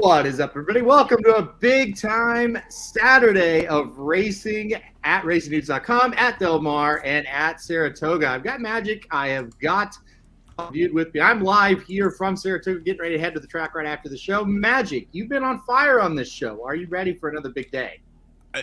What is up, everybody? Welcome to a big-time Saturday of racing at racingnews.com, at Del Mar, and at Saratoga. I've got Magic. I have got Dude with me. I'm live here from Saratoga, getting ready to head to the track right after the show. Magic, you've been on fire on this show. Are you ready for another big day?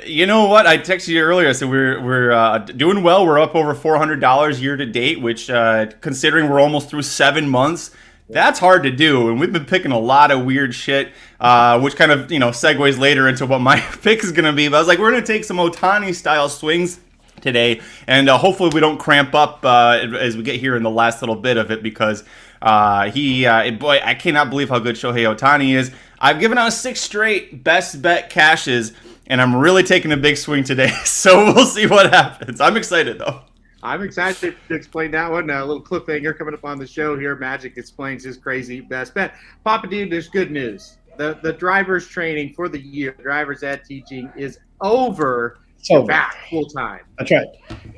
You know what? I texted you earlier. I said we're doing well. We're up over $400 year to date, which considering we're almost through 7 months, that's hard to do. And we've been picking a lot of weird shit, which kind of segues later into what my pick is going to be. But I was like, we're going to take some Ohtani style swings today, and hopefully we don't cramp up as we get here in the last little bit of it, because boy, I cannot believe how good Shohei Ohtani is. I've given out 6 straight best bet cashes, and I'm really taking a big swing today, so we'll see what happens. I'm excited, though. I'm excited to explain that one. A little cliffhanger coming up on the show here. Magic explains his crazy best bet. Papa Dude, there's good news. The driver's training for the year, driver's ed teaching, is over. It's over. Back full time. That's right.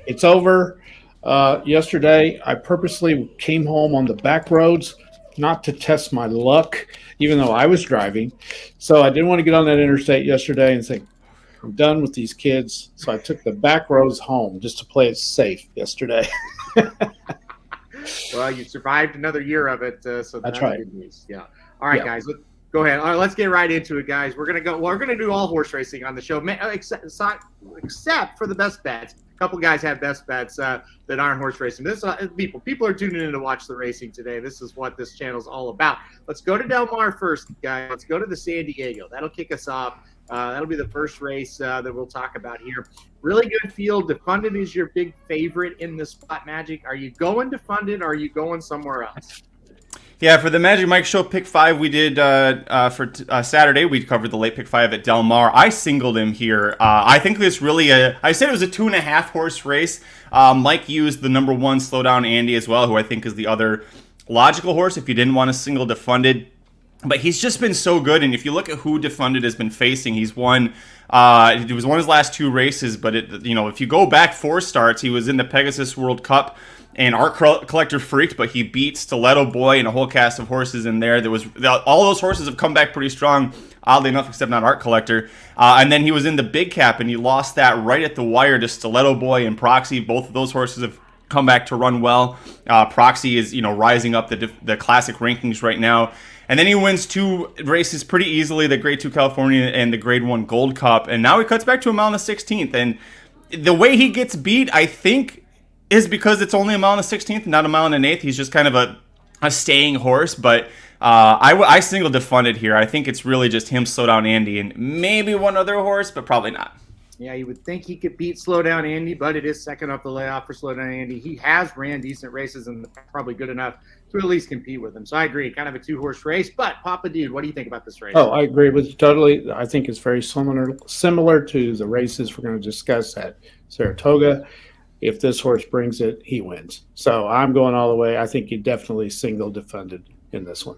It's over. Yesterday, I purposely came home on the back roads, not to test my luck, even though I was driving. So I didn't want to get on that interstate yesterday and think, I'm done with these kids. So I took the back roads home just to play it safe yesterday. Well, you survived another year of it, so that's right. Good news. Yeah. All right, guys. Go ahead. All right, let's get right into it, guys. We're gonna do all horse racing on the show, except for the best bets. A couple guys have best bets that aren't horse racing. This people are tuning in to watch the racing today. This is what this channel's all about. Let's go to Del Mar first, guys. Let's go to the San Diego. That'll kick us off. That'll be the first race that we'll talk about here. Really good field. Defunded is your big favorite in this spot, Magic. Are you going Defunded, or are you going somewhere else? Yeah, for the Magic Mike Show pick 5 we did for Saturday, we covered the late pick 5 at Del Mar. I singled him here. I think this really, I said it was a 2.5 horse race. Mike used the number 1 Slow Down Andy as well, who I think is the other logical horse if you didn't want to single Defunded. But he's just been so good, and if you look at who Defunded has been facing, he's won. It was one of his last 2 races, but if you go back 4 starts, he was in the Pegasus World Cup, and Art Collector freaked, but he beat Stiletto Boy and a whole cast of horses in there. All those horses have come back pretty strong, oddly enough, except not Art Collector. And then he was in the Big Cap, and he lost that right at the wire to Stiletto Boy and Proxy. Both of those horses have come back to run well. Proxy is rising up the classic rankings right now. And then he wins 2 races pretty easily, the Grade 2 California and the Grade 1 Gold Cup. And now he cuts back to a mile and a 16th. And the way he gets beat, I think, is because it's only a mile and a 16th, not a mile and an 1/8. He's just kind of a staying horse. But I single Defunded here. I think it's really just him, Slow Down Andy, and maybe one other horse, but probably not. Yeah, you would think he could beat Slow Down Andy, but it is second up the layoff for Slow Down Andy. He has ran decent races and probably good enough to at least compete with him. So I agree, kind of a 2-horse race. But Papa Dude, what do you think about this race? Oh, I agree with you totally. I think it's very similar to the races we're going to discuss at Saratoga. If this horse brings it, he wins. So I'm going all the way. I think you definitely single Defunded in this one.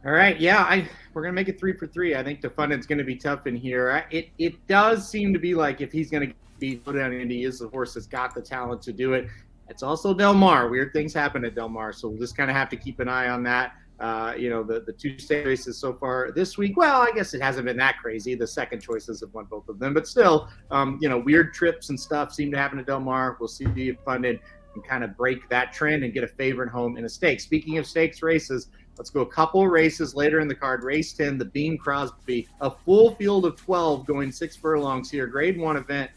All right, yeah, we're going to make it 3 for 3. I think Defunded's going to be tough in here. It does seem to be like if he's going to beat Slow Down Andy, he is the horse that's got the talent to do it. It's also Del Mar. Weird things happen at Del Mar, so we'll just kind of have to keep an eye on that. The 2 state races so far this week, well, I guess it hasn't been that crazy. The second choices have won both of them, but still, weird trips and stuff seem to happen at Del Mar. We'll see if Funded can kind of break that trend and get a favorite home in a stake. Speaking of stakes races, let's go a couple races later in the card. Race 10, the Bean Crosby, a full field of 12 going 6 furlongs here. Grade 1 event.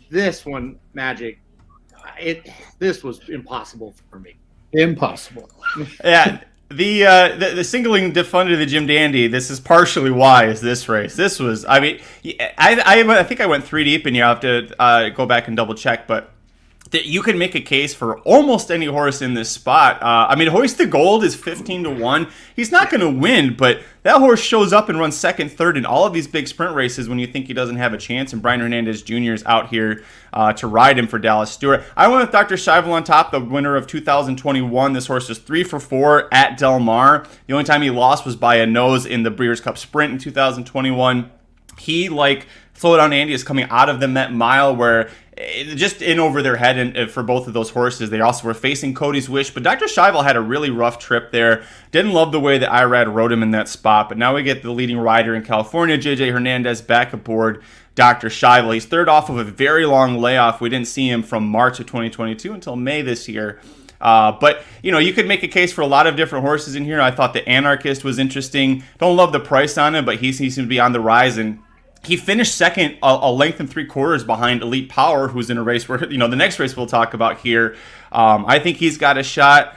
This one, Magic, this was impossible for me. Impossible. Yeah. The singling Defunded the Jim Dandy, this is partially why is this race. This was, I think I went 3 deep, and you have to go back and double check, but you can make a case for almost any horse in this spot. Hoist the Gold is 15 to 1. He's not going to win, but that horse shows up and runs second, third in all of these big sprint races when you think he doesn't have a chance. And Brian Hernandez Jr. is out here to ride him for Dallas Stewart. I went with Dr. Shivel on top, the winner of 2021. This horse is 3 for 4 at Del Mar. The only time he lost was by a nose in the Breeders' Cup Sprint in 2021. He, like Slow Down Andy is coming out of the Met Mile, where just in over their head and for both of those horses. They also were facing Cody's Wish, but Dr. Scheibel had a really rough trip there. Didn't love the way that Irad rode him in that spot, but now we get the leading rider in California, JJ Hernandez, back aboard Dr. Scheibel. He's third off of a very long layoff. We didn't see him from March of 2022 until May this year. But, you could make a case for a lot of different horses in here. I thought the Anarchist was interesting. Don't love the price on him, but he seems to be on the rise, and he finished second, a length and 3/4 behind Elite Power, who's in a race where, the next race we'll talk about here. I think he's got a shot.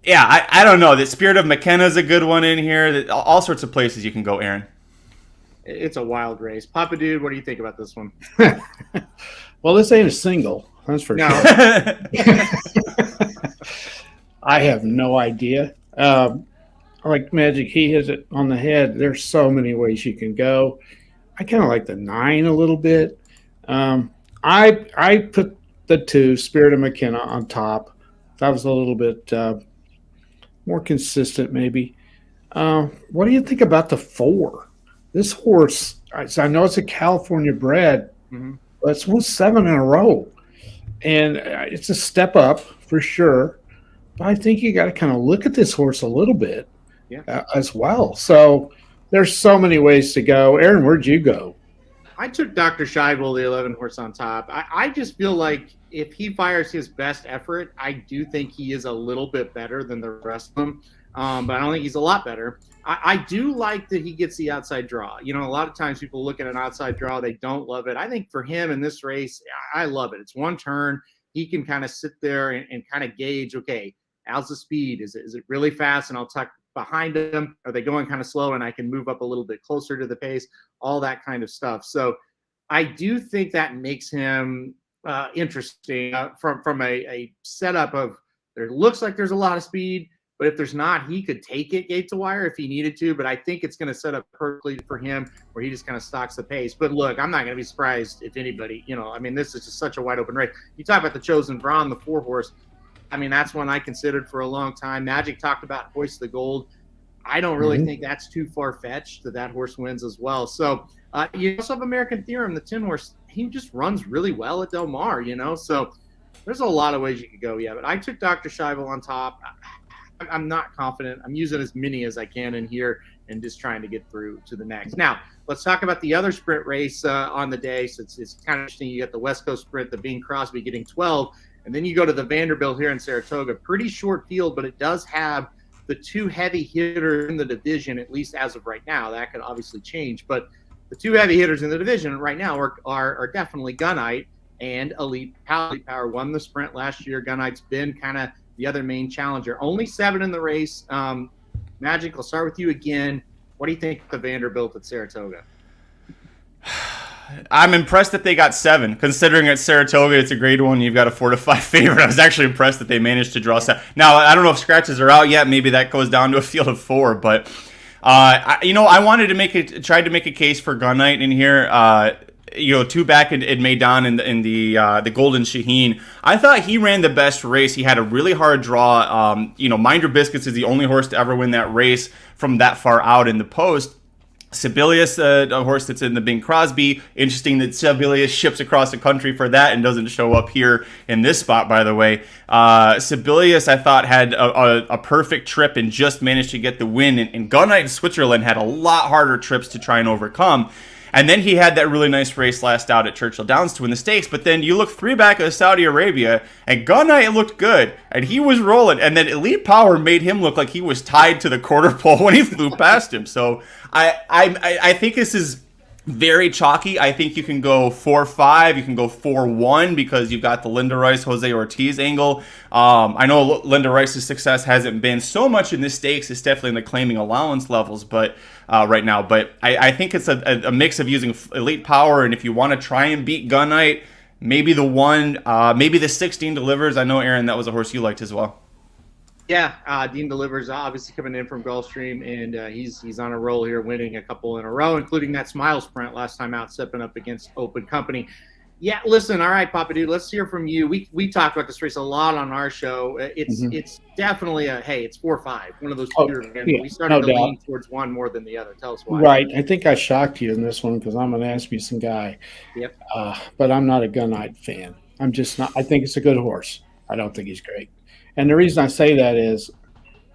Yeah, I don't know. The Spirit of McKenna is a good one in here. All sorts of places you can go, Aaron. It's a wild race. Papa Dude, what do you think about this one? Well, this ain't a single. That's for sure. I have no idea. Like Magic, he hits it on the head. There's so many ways you can go. I kind of like the 9 a little bit. I put the 2, Spirit of McKenna, on top. That was a little bit more consistent, maybe. What do you think about the 4? This horse, I know it's a California bred, but it's won 7 in a row. And it's a step up for sure. But I think you got to kind of look at this horse a little bit as well. So there's so many ways to go. Aaron, where'd you go? I took Dr. Scheibel, the 11 horse, on top. I just feel like if he fires his best effort, I do think he is a little bit better than the rest of them. But I don't think he's a lot better. I do like that he gets the outside draw. A lot of times people look at an outside draw, they don't love it. I think for him in this race, I love it. It's one turn. He can kind of sit there and kind of gauge, okay, how's the speed? Is it really fast? And I'll tuck behind him. Are they going kind of slow? And I can move up a little bit closer to the pace, all that kind of stuff. So I do think that makes him interesting from a setup of there looks like there's a lot of speed. But if there's not, he could take it gate to wire if he needed to. But I think it's going to set up perfectly for him where he just kind of stalks the pace. But look, I'm not going to be surprised if anybody, this is just such a wide open race. You talk about the Chosen Brawn, the 4 horse. That's one I considered for a long time. Magic talked about Hoist the Gold. I don't really think that's too far-fetched that horse wins as well. So you also have American Theorem, the 10 horse. He just runs really well at Del Mar, So there's a lot of ways you could go. Yeah, but I took Dr. Scheibel on top. I'm not confident. I'm using as many as I can in here and just trying to get through to the next. Now, let's talk about the other sprint race on the day. So it's kind of interesting. You got the West Coast sprint, the Bing Crosby getting 12, and then you go to the Vanderbilt here in Saratoga. Pretty short field, but it does have the 2 heavy hitters in the division, at least as of right now. That could obviously change, but the 2 heavy hitters in the division right now are definitely Gunite and Elite Power. Elite Power won the sprint last year. Gunite's been kind of the other main challenger. Only 7 in the race. Magic, I'll start with you again. What do you think of the Vanderbilt at Saratoga? I'm impressed that they got 7. Considering at Saratoga, it's a grade 1. You've got a 4-5 favorite. I was actually impressed that they managed to draw 7. Now, I don't know if scratches are out yet. Maybe that goes down to a field of 4. But I wanted to tried to make a case for Gunite in here. 2 back in Maidan in the Golden Shaheen. I thought he ran the best race. He had a really hard draw. Minder Biscuits is the only horse to ever win that race from that far out in the post. Sibelius, a horse that's in the Bing Crosby. Interesting that Sibelius ships across the country for that and doesn't show up here in this spot, by the way. Sibelius, I thought, had a perfect trip and just managed to get the win. And Gunite in Switzerland had a lot harder trips to try and overcome. And then he had that really nice race last out at Churchill Downs to win the stakes. But then you look 3 back at Saudi Arabia, and Gunite looked good, and he was rolling. And then Elite Power made him look like he was tied to the quarter pole when he flew past him. So I think this is very chalky. I think you can go 4-5. You can go 4-1 because you've got the Linda Rice, Jose Ortiz angle. I know Linda Rice's success hasn't been so much in the stakes. It's definitely in the claiming allowance levels, but right now. But I think it's a mix of using Elite Power, and if you want to try and beat Gunite, maybe the 1, maybe the 16 Delivers. I know, Aaron, that was a horse you liked as well. Yeah, Dean Delivers obviously coming in from Gulfstream, and he's on a roll here, winning a couple in a row, including that Smile Sprint last time out, stepping up against Open Company. Yeah, listen, all right, Papa Dude, let's hear from you. We talk about this race a lot on our show. It's definitely it's 4-5, one of those two. Yeah, we started no to doubt. lean towards one more than the other. Tell us why. Right. I think I shocked you in this one because I'm an Asmussen guy. Yep. But I'm not a Gunite fan. I'm just not. I think it's a good horse. I don't think he's great. And the reason I say that is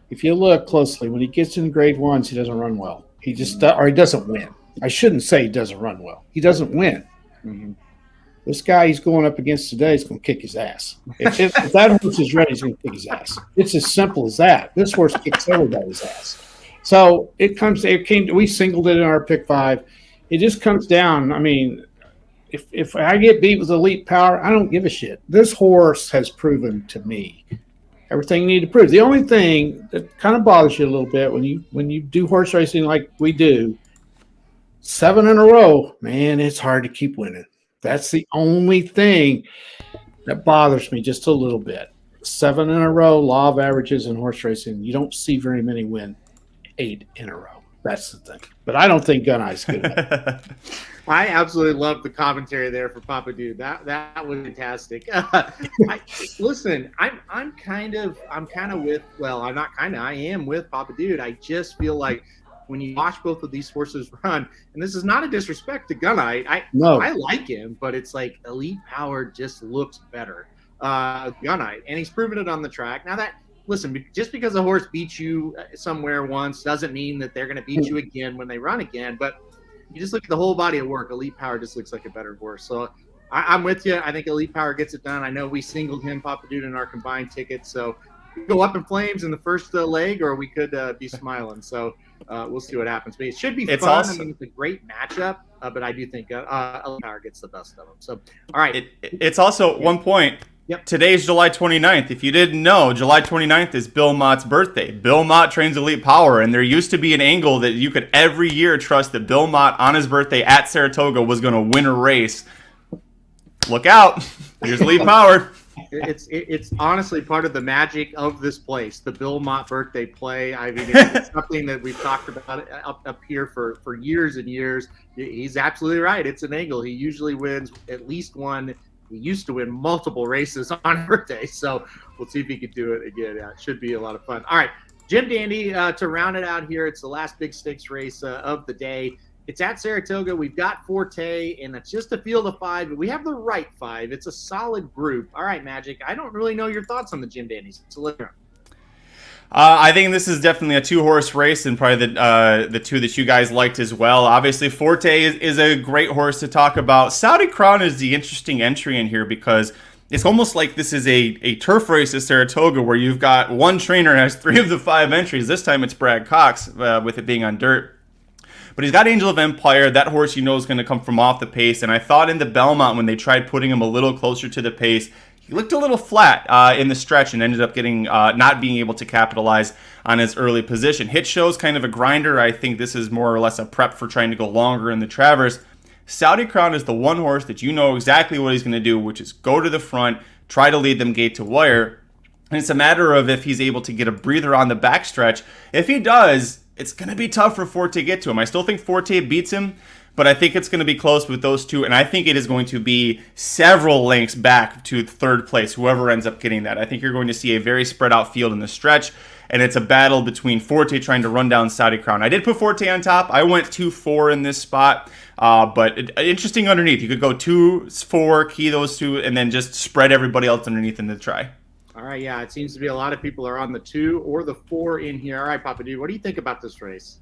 if you look closely, when he gets in grade ones, he doesn't run well. He just or he doesn't win. I shouldn't say he doesn't run well. He doesn't win. Mm-hmm. This guy he's going up against today is going to kick his ass. If that horse is ready, he's going to kick his ass. It's as simple as that. This horse kicks everybody's ass. So we singled it in our pick 5. It just comes down. I mean, if I get beat with elite power, I don't give a shit. This horse has proven to me everything you need to prove. The only thing that kind of bothers you a little bit when you do horse racing like we do, 7 in a row, man, it's hard to keep winning. That's the only thing that bothers me just a little bit. 7 in a row, law of averages in horse racing, you don't see very many win 8 in a row. That's the thing. But I don't think Gun Eye's good. I absolutely love the commentary there for Papa Dude. That was fantastic. Listen, I'm kind of with. Well, I'm not kind of. I am with Papa Dude. I just feel like when you watch both of these horses run, and this is not a disrespect to Gunite. I like him, but it's like elite power just looks better. Gunite, and he's proven it on the track. Now listen, just because a horse beats you somewhere once doesn't mean that they're going to beat you again when they run again. But you just look at the whole body of work. Elite Power just looks like a better horse. So I'm with you. I think Elite Power gets it done. I know we singled him, Papa Dude, in our combined tickets. So we go up in flames in the first leg, or we could be smiling. So we'll see what happens. But it should be fun. Awesome. I mean, it's a great matchup. But I do think Elite Power gets the best of them. So, all right. It's also one point. Yep. Today's July 29th. If you didn't know, July 29th is Bill Mott's birthday. Bill Mott trains Elite Power, and there used to be an angle that you could every year trust that Bill Mott on his birthday at Saratoga was going to win a race. Look out. Here's Elite Power. It's honestly part of the magic of this place, the Bill Mott birthday play. I mean, it's something that we've talked about up here for years and years. He's absolutely right. It's an angle. He usually wins at least one. He used to win multiple races on his birthday, so we'll see if he can do it again. Yeah, it should be a lot of fun. All right, Jim Dandy, to round it out here, it's the last big stakes race of the day. It's at Saratoga. We've got Forte, and it's just a field of 5, but we have the right 5. It's a solid group. All right, Magic, I don't really know your thoughts on the Jim Dandies, so let's hear 'em. I think this is definitely a 2-horse race, and probably the 2 that you guys liked as well. Obviously, Forte is a great horse to talk about. Saudi Crown is the interesting entry in here because it's almost like this is a turf race at Saratoga where you've got one trainer has 3 of the 5 entries. This time it's Brad Cox with it being on dirt. But he's got Angel of Empire. That horse you know is going to come from off the pace. And I thought in the Belmont when they tried putting him a little closer to the pace, he looked a little flat in the stretch and ended up getting not being able to capitalize on his early position. Hit Show's kind of a grinder. I think this is more or less a prep for trying to go longer in the Travers. Saudi Crown is the one horse that you know exactly what he's going to do, which is go to the front, try to lead them gate to wire. And it's a matter of if he's able to get a breather on the backstretch. If he does, it's going to be tough for Forte to get to him. I still think Forte beats him, but I think it's going to be close with those 2, and I think it is going to be several lengths back to 3rd place, whoever ends up getting that. I think you're going to see a very spread out field in the stretch, and it's a battle between Forte trying to run down Saudi Crown. I did put Forte on top. I went 2-4 in this spot, but interesting underneath. You could go 2-4, key those 2, and then just spread everybody else underneath in the try. All right, yeah, it seems to be a lot of people are on the 2 or the 4 in here. All right, Papa Dude, what do you think about this race?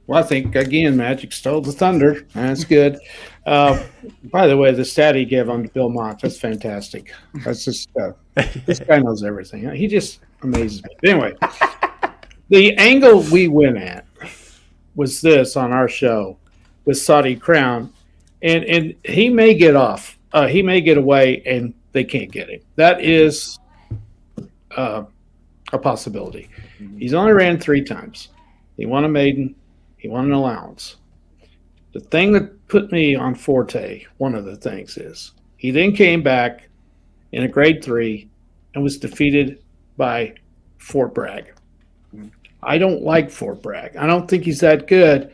Well, I think, again, Magic stole the thunder. That's good. By the way, the stat he gave on Bill Mott, that's fantastic. That's just this guy knows everything. He just amazes me. Anyway, the angle we went at was this on our show with Saudi Crown, and he may get off. He may get away, and they can't get him. That is a possibility. He's only ran 3 times. He won a maiden. He won an allowance. The thing that put me on Forte, one of the things is, he then came back in a grade 3 and was defeated by Fort Bragg. I don't like Fort Bragg. I don't think he's that good.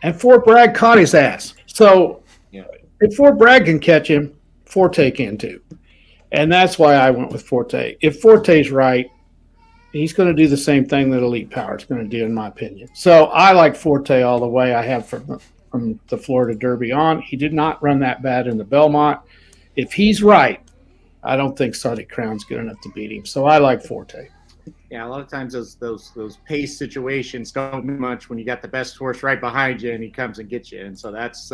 And Fort Bragg caught his ass. So if Fort Bragg can catch him, Forte can too. And that's why I went with Forte. If Forte's right, he's going to do the same thing that Elite Power is going to do, in my opinion. So I like Forte all the way. I have from the Florida Derby on. He did not run that bad in the Belmont. If he's right, I don't think Saudi Crown's good enough to beat him. So I like Forte. Yeah, a lot of times those pace situations don't mean much when you got the best horse right behind you and he comes and gets you. And so that's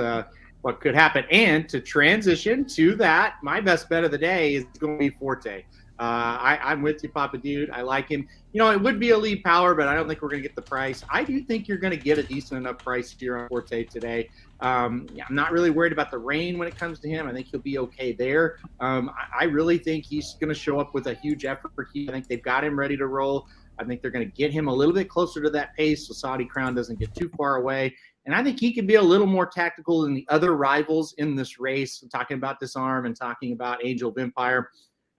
what could happen. And to transition to that, my best bet of the day is going to be Forte. I'm with you, Papa Dude. I like him. You know, it would be Elite Power, but I don't think we're going to get the price. I do think you're going to get a decent enough price here on Forte today. I'm not really worried about the rain when it comes to him. I think he'll be okay there. I really think he's going to show up with a huge effort. I think they've got him ready to roll. I think they're going to get him a little bit closer to that pace so Saudi Crown doesn't get too far away. And I think he can be a little more tactical than the other rivals in this race. I'm talking about Disarm and talking about Angel of Empire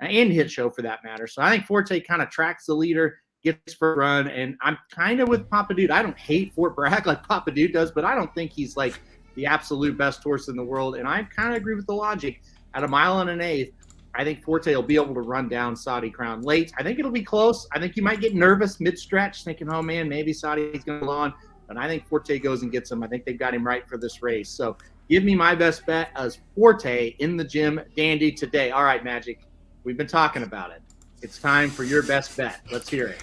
and Hit Show for that matter. So I think Forte kind of tracks the leader, gets for a run, and I'm kind of with Papa Dude. I don't hate Fort Bragg like Papa Dude does, but I don't think he's like the absolute best horse in the world. And I kind of agree with the logic. At a mile and an eighth, I think Forte will be able to run down Saudi Crown late. I think it'll be close. I think you might get nervous mid-stretch thinking, oh, man, maybe Saudi's going to go on. But I think Forte goes and gets him. I think they've got him right for this race. So give me my best bet as Forte in the gym dandy today. All right, Magic. We've been talking about it. It's time for your best bet. Let's hear it.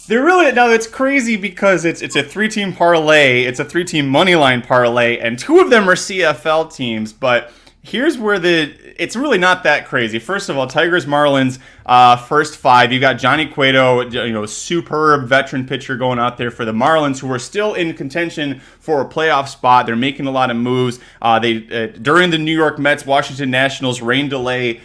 It's crazy because it's a 3-team parlay. It's a 3-team money line parlay, and 2 of them are CFL teams. But here's where it's really not that crazy. First of all, Tigers Marlins first 5. You got Johnny Cueto, superb veteran pitcher going out there for the Marlins, who are still in contention for a playoff spot. They're making a lot of moves. During the New York Mets Washington Nationals rain delay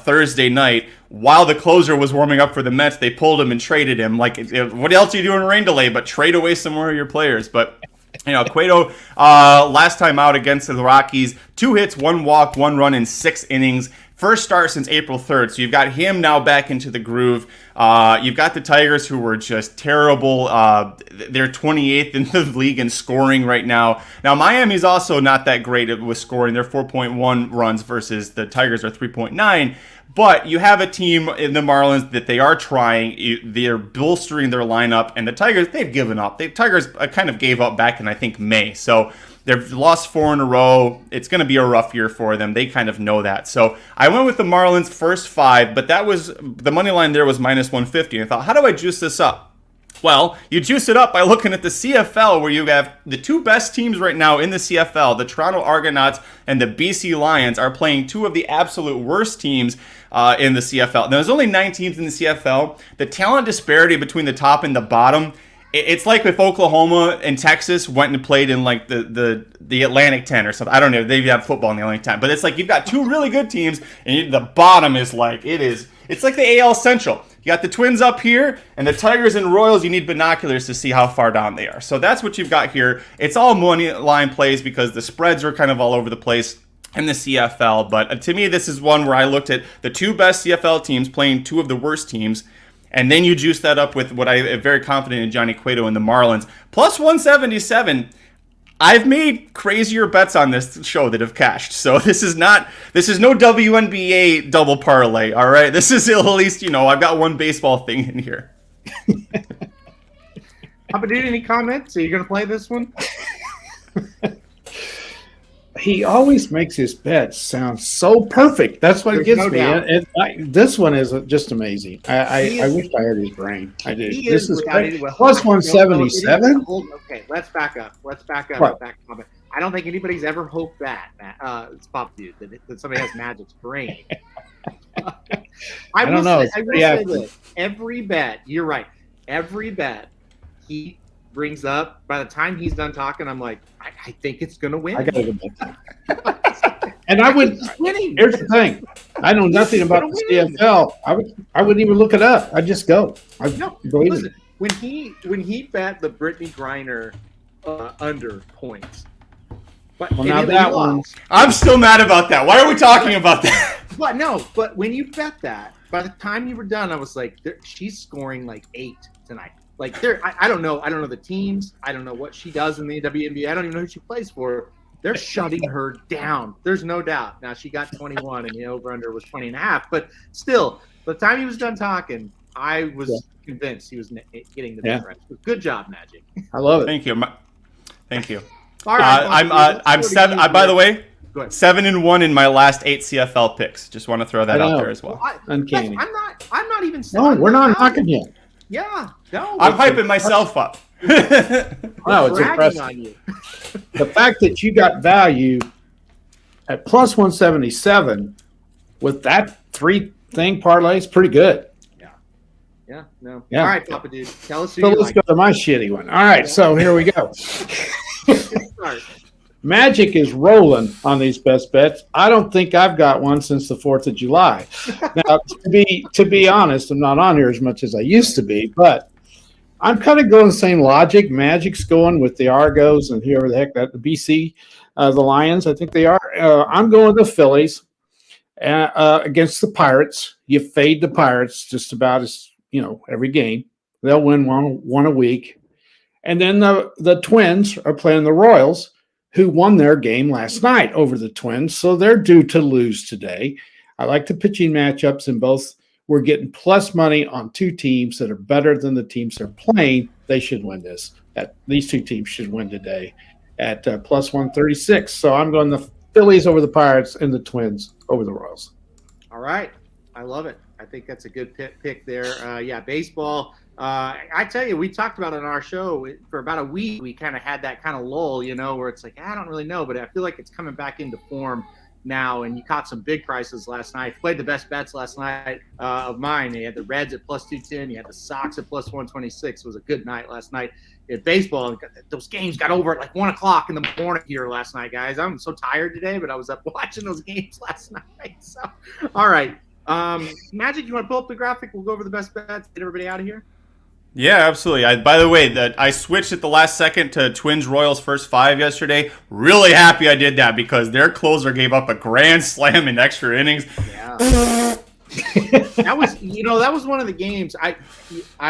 Thursday night, while the closer was warming up for the Mets, they pulled him and traded him. Like, what else are you doing in rain delay but trade away some more of your players? But Cueto, last time out against the Rockies, 2 hits, 1 walk, 1 run in 6 innings. First start since April 3rd. So you've got him now back into the groove. You've got the Tigers, who were just terrible. They're 28th in the league in scoring right now. Now, Miami's also not that great with scoring. They're 4.1 runs versus the Tigers are 3.9. But you have a team in the Marlins that they are trying. They're bolstering their lineup. And the Tigers, they've given up. The Tigers kind of gave up back in, I think, May. So they've lost 4 in a row. It's going to be a rough year for them. They kind of know that. So I went with the Marlins first 5, but that was the money line there was minus 150. I thought, how do I juice this up? Well, you juice it up by looking at the CFL, where you have the 2 best teams right now in the CFL. The Toronto Argonauts and the BC Lions are playing 2 of the absolute worst teams in the CFL. Now, there's only 9 teams in the CFL. The talent disparity between the top and the bottom, it's like if Oklahoma and Texas went and played in like the Atlantic 10 or something. I don't know. They have football in the Atlantic 10. But it's like you've got 2 really good teams, and the bottom is like, it's like the AL Central. You got the Twins up here, and the Tigers and Royals, you need binoculars to see how far down they are. So that's what you've got here. It's all money line plays because the spreads are kind of all over the place in the CFL. But to me, this is one where I looked at the 2 best CFL teams playing 2 of the worst teams. And then you juice that up with what I am very confident in, Johnny Cueto and the Marlins. Plus 177. I've made crazier bets on this show that have cashed. So this is no WNBA double parlay, all right? This is at least, I've got one baseball thing in here. Papa Dude, any comments? Are you going to play this one? He always makes his bets sound so perfect. That's what gets me. And this one is just amazing. I wish I had his brain. I did. This is plus 177. Okay, let's back up. What? I don't think anybody's ever hoped that. It's Pop Dude that somebody has Magic's brain. I don't know. I will say this. Every bet, you're right. Every bet he brings up, by the time he's done talking, I'm like, I think it's going to win. I got to go back. And I would. Here's the thing. I know nothing about the CFL. I wouldn't even look it up. I just go. Listen, when he bet the Brittany Griner under points. But now that one, I'm still mad about that. Why are we talking about that? But when you bet that, by the time you were done, I was like, she's scoring like 8 tonight. Like I don't know the teams. I don't know what she does in the WNBA. I don't even know who she plays for. They're shutting her down. There's no doubt. Now, she got 21, and the over-under was 20.5. But still, by the time he was done talking, I was convinced he was getting the bet right. Good job, Magic. I love it. Thank you. Thank you. All right, I'm 7. By the way, 7-1 in my last 8 CFL picks. Just want to throw that out there as well. Uncanny. I'm not even. No, we're not knocking you. Yeah. No. I'm hyping myself up. Wow, it's impressive. On you. The fact that you got value at plus 177 with that 3-thing parlay is pretty good. Yeah. No. Yeah. All right, Papa Dude. Tell us who So you let's like. go to my shitty one. All right, so here we go. Magic is rolling on these best bets. I don't think I've got one since the 4th of July. Now, to be honest, I'm not on here as much as I used to be, but I'm kind of going the same logic. Magic's going with the Argos and whoever the heck that the BC, the Lions, I think they are. I'm going with the Phillies against the Pirates. You fade the Pirates just about as every game. They'll win one a week. And then the Twins are playing the Royals, who won their game last night over the Twins, so they're due to lose today. I like the pitching matchups in both. We're getting plus money on 2 teams that are better than the teams they're playing. They should win this. These 2 teams should win today at plus 136. So I'm going the Phillies over the Pirates and the Twins over the Royals. All right. I love it. I think that's a good pick there. Baseball. I tell you, we talked about it on our show for about a week. We kind of had that kind of lull, where it's like, I don't really know, but I feel like it's coming back into form now. And you caught some big prices last night. Played the best bets last night of mine. You had the Reds at plus 210. You had the Sox at plus 126. It was a good night last night at baseball. Those games got over at like 1 o'clock in the morning here last night, guys. I'm so tired today, but I was up watching those games last night. So, all right. Magic, you want to pull up the graphic? We'll go over the best bets. Get everybody out of here. Yeah, absolutely. By the way, that I switched at the last second to Twins Royals first 5 yesterday. Really happy I did that because their closer gave up a grand slam in extra innings. Yeah. that was one of the games I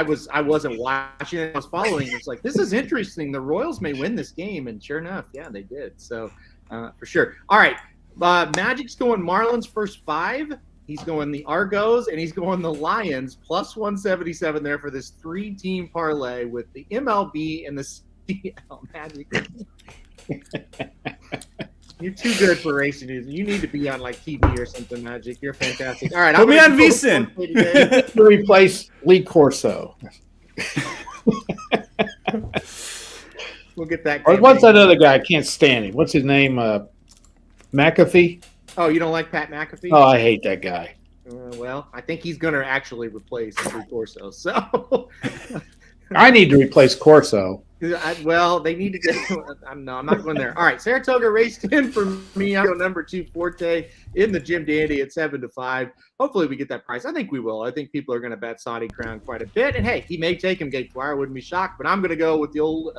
wasn't watching. I was following. It's like, this is interesting. The Royals may win this game, and sure enough, yeah, they did. So for sure. All right, Magic's going Marlins first 5. He's going the Argos, and he's going the Lions, plus 177 there for this 3-team parlay with the MLB and the CL. Magic. You're too good for racing news. You need to be on like TV or something, Magic. You're fantastic. All right, put me on VSiN. To replace Lee Corso. We'll get that. Or what's that other guy? I can't stand him. What's his name? McAfee? Oh, you don't like Pat McAfee? Oh, I hate that guy. Well, I think he's going to actually replace Lee Corso. So I need to replace Corso. They need to get. I'm not going there. All right, Saratoga raced in for me. I'm number 2 Forte in the Jim Dandy at 7-5. Hopefully, we get that price. I think we will. I think people are going to bet Saudi Crown quite a bit. And hey, he may take him Gate Dwyer. Wouldn't be shocked. But I'm going to go with the old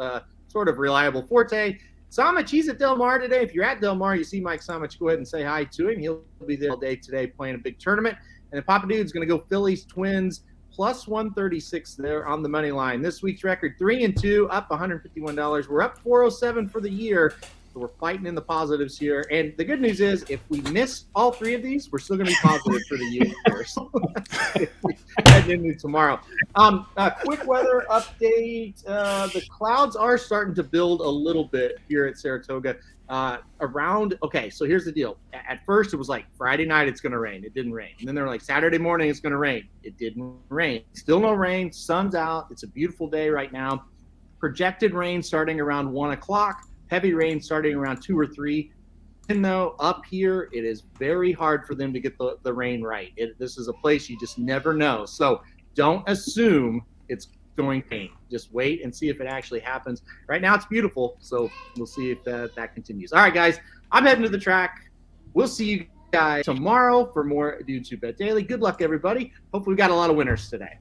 sort of reliable Forte. Somich, he's at Del Mar today. If you're at Del Mar, you see Mike Somich, go ahead and say hi to him. He'll be there all day today playing a big tournament. And then Papa Dude's going to go Phillies Twins plus 136 there on the money line. This week's record, 3-2, up $151. We're up 407 for the year. So we're fighting in the positives here. And the good news is, if we miss all 3 of these, we're still going to be positive for the year. So heading into tomorrow. Quick weather update. The clouds are starting to build a little bit here at Saratoga. Okay, so here's the deal. At first, it was like Friday night, it's going to rain. It didn't rain. And then they were like, Saturday morning, it's going to rain. It didn't rain. Still no rain. Sun's out. It's a beautiful day right now. Projected rain starting around 1 o'clock. Heavy rain starting around 2 or 3. And though up here, it is very hard for them to get the rain right. This is a place you just never know. So don't assume it's going to rain. Just wait and see if it actually happens. Right now, it's beautiful. So we'll see if that continues. All right, guys, I'm heading to the track. We'll see you guys tomorrow for more Dudes Who Bet Daily. Good luck, everybody. Hopefully, we got a lot of winners today.